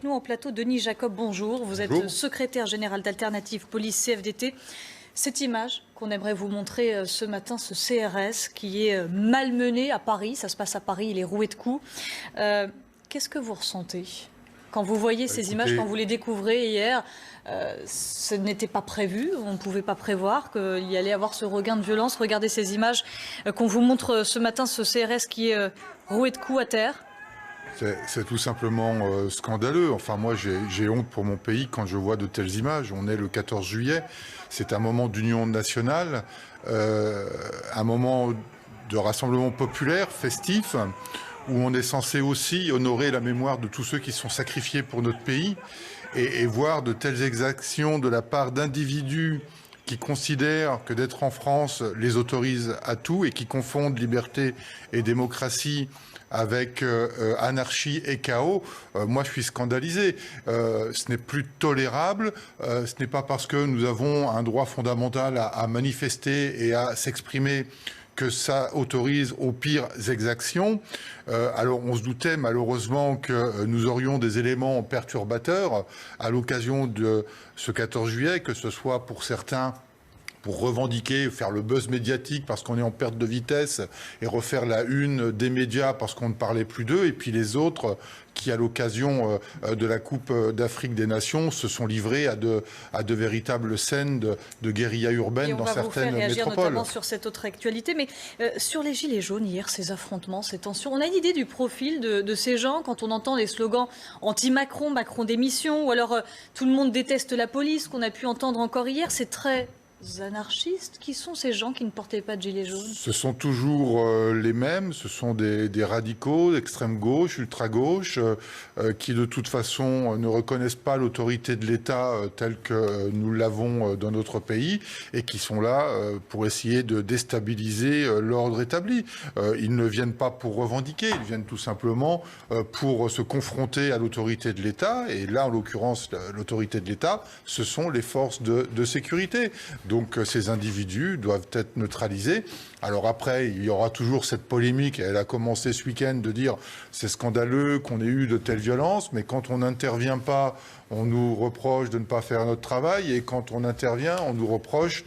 avec nous en plateau Denis Jacob, bonjour. Vous êtes secrétaire général d'Alternative Police CFDT. Cette image qu'on aimerait vous montrer ce matin, ce CRS qui est malmené à Paris, ça se passe à Paris, il est roué de coups. Qu'est-ce que vous ressentez quand vous voyez ces images, quand vous les découvrez hier? Ce n'était pas prévu, on ne pouvait pas prévoir qu'il y allait avoir ce regain de violence. Regardez ces images qu'on vous montre ce matin, ce CRS qui est roué de coups à terre. C'est tout simplement scandaleux. Enfin, moi, j'ai honte pour mon pays quand je vois de telles images. On est le 14 juillet. C'est un moment d'union nationale, un moment de rassemblement populaire, festif, où on est censé aussi honorer la mémoire de tous ceux qui sont sacrifiés pour notre pays et voir de telles exactions de la part d'individus qui considèrent que d'être en France les autorise à tout et qui confondent liberté et démocratie avec anarchie et chaos. Moi, je suis scandalisé. Ce n'est plus tolérable. Ce n'est pas parce que nous avons un droit fondamental à manifester et à s'exprimer que ça autorise aux pires exactions. Alors, on se doutait malheureusement que nous aurions des éléments perturbateurs à l'occasion de ce 14 juillet, que ce soit pour certains pour revendiquer, faire le buzz médiatique parce qu'on est en perte de vitesse et refaire la une des médias parce qu'on ne parlait plus d'eux, et puis les autres qui, à l'occasion de la Coupe d'Afrique des Nations, se sont livrés à de véritables scènes de guérilla urbaine dans certaines métropoles. On va vous faire réagir notamment sur cette autre actualité, mais sur les gilets jaunes hier, ces affrontements, ces tensions, on a une idée du profil de ces gens quand on entend les slogans anti-Macron, Macron démission, ou alors tout le monde déteste la police, qu'on a pu entendre encore hier. C'est très anarchistes. Qui sont ces gens qui ne portaient pas de gilets jaunes? Ce sont toujours les mêmes. Ce sont des radicaux d'extrême gauche, ultra gauche, qui de toute façon ne reconnaissent pas l'autorité de l'État telle que nous l'avons dans notre pays et qui sont là pour essayer de déstabiliser l'ordre établi. Ils ne viennent pas pour revendiquer, ils viennent tout simplement pour se confronter à l'autorité de l'État. Et là, en l'occurrence, l'autorité de l'État, ce sont les forces de sécurité. Donc ces individus doivent être neutralisés. Alors après, il y aura toujours cette polémique, elle a commencé ce week-end, de dire c'est scandaleux qu'on ait eu de telles violences, mais quand on n'intervient pas, on nous reproche de ne pas faire notre travail, et quand on intervient, on nous reproche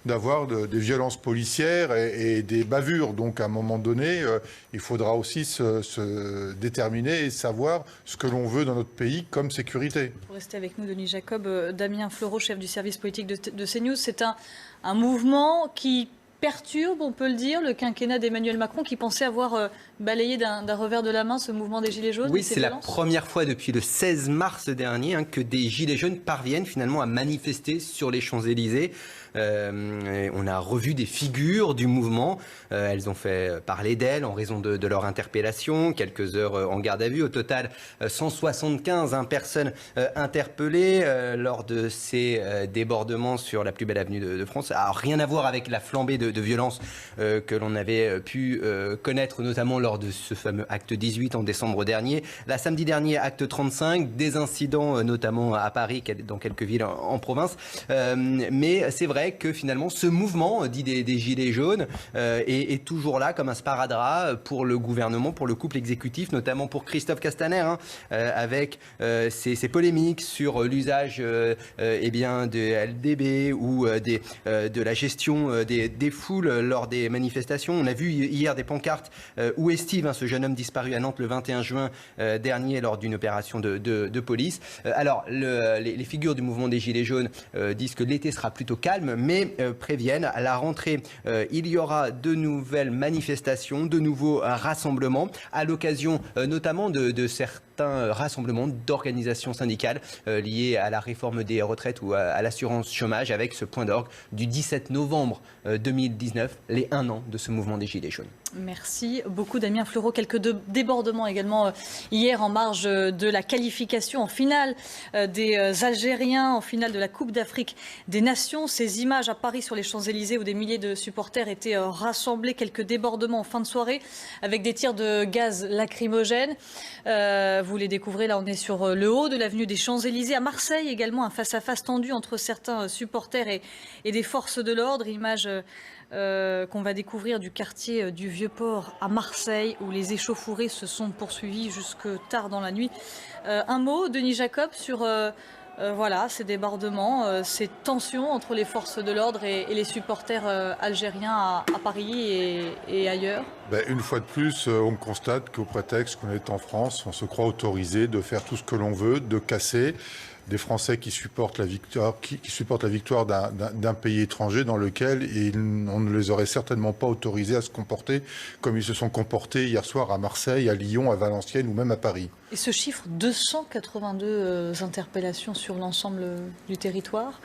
d'avoir des violences policières et des bavures. Donc à un moment donné, il faudra aussi se déterminer et savoir ce que l'on veut dans notre pays comme sécurité. Pour rester avec nous, Denis Jacob, Damien Fleureau, chef du service politique de CNews, c'est un mouvement qui perturbe, on peut le dire, le quinquennat d'Emmanuel Macron, qui pensait avoir balayé d'un revers de la main ce mouvement des Gilets jaunes. Oui, c'est la première fois depuis le 16 mars dernier que des Gilets jaunes parviennent finalement à manifester sur les Champs-Élysées. On a revu des figures du mouvement. Elles ont fait parler d'elles en raison de leur interpellation. Quelques heures en garde à vue. Au total, 175 personnes interpellées lors de ces débordements sur la plus belle avenue de France. Alors, rien à voir avec la flambée de violence que l'on avait pu connaître, notamment lors de ce fameux acte 18 en décembre dernier. Là, samedi dernier, acte 35, des incidents notamment à Paris, dans quelques villes en province. Mais c'est vrai que finalement, ce mouvement dit des Gilets jaunes est toujours là comme un sparadrap pour le gouvernement, pour le couple exécutif, notamment pour Christophe Castaner, avec ces polémiques sur l'usage de LDB ou de la gestion des foules lors des manifestations. On a vu hier des pancartes où est Steve, ce jeune homme disparu à Nantes le 21 juin dernier lors d'une opération de police. Alors, les figures du mouvement des Gilets jaunes disent que l'été sera plutôt calme, mais préviennent à la rentrée, il y aura de nouvelles manifestations, de nouveaux rassemblements, à l'occasion notamment de certains rassemblements d'organisations syndicales liés à la réforme des retraites ou à l'assurance chômage, avec ce point d'orgue du 17 novembre 2019, les 1 an de ce mouvement des Gilets jaunes. Merci beaucoup Damien Fleureau. Quelques débordements également hier en marge de la qualification en finale des Algériens, en finale de la Coupe d'Afrique des Nations. Ces images à Paris sur les Champs-Élysées où des milliers de supporters étaient rassemblés. Quelques débordements en fin de soirée avec des tirs de gaz lacrymogène. vous les découvrez. Là, on est sur le haut de l'avenue des Champs-Élysées. À Marseille, également, un face-à-face tendu entre certains supporters et des forces de l'ordre. Image qu'on va découvrir du quartier du Vieux-Port à Marseille, où les échauffourées se sont poursuivies jusque tard dans la nuit. Un mot, Denis Jacob, sur voilà, ces débordements, ces tensions entre les forces de l'ordre et les supporters algériens à Paris et ailleurs? Une fois de plus, on constate qu'au prétexte qu'on est en France, on se croit autorisé de faire tout ce que l'on veut, de casser des Français qui supportent la victoire, qui supportent la victoire d'un pays étranger dans lequel on ne les aurait certainement pas autorisés à se comporter comme ils se sont comportés hier soir à Marseille, à Lyon, à Valenciennes ou même à Paris. Et ce chiffre, 282 interpellations sur l'ensemble du territoire,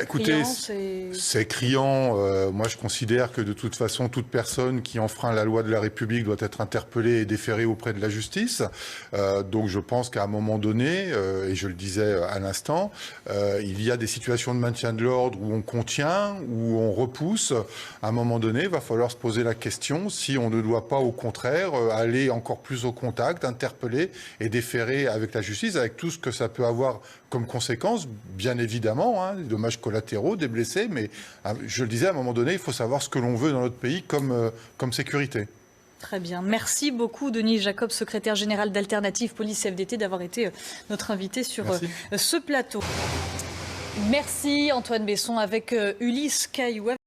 écoutez, c'est criant. Moi, je considère que de toute façon, toute personne qui enfreint la loi de la République doit être interpellée et déférée auprès de la justice. Donc, je pense qu'à un moment donné, et je le disais à l'instant, il y a des situations de maintien de l'ordre où on contient, où on repousse. À un moment donné, il va falloir se poser la question si on ne doit pas, au contraire, aller encore plus au contact, interpeller et déférer avec la justice, avec tout ce que ça peut avoir comme conséquence, bien évidemment, des dommages collatéraux, des blessés, mais je le disais, à un moment donné, il faut savoir ce que l'on veut dans notre pays comme sécurité. Très bien. Merci beaucoup, Denis Jacob, secrétaire général d'Alternative Police FDT, d'avoir été notre invité sur ce plateau. Merci, Antoine Besson, avec Ulysse Cailloux.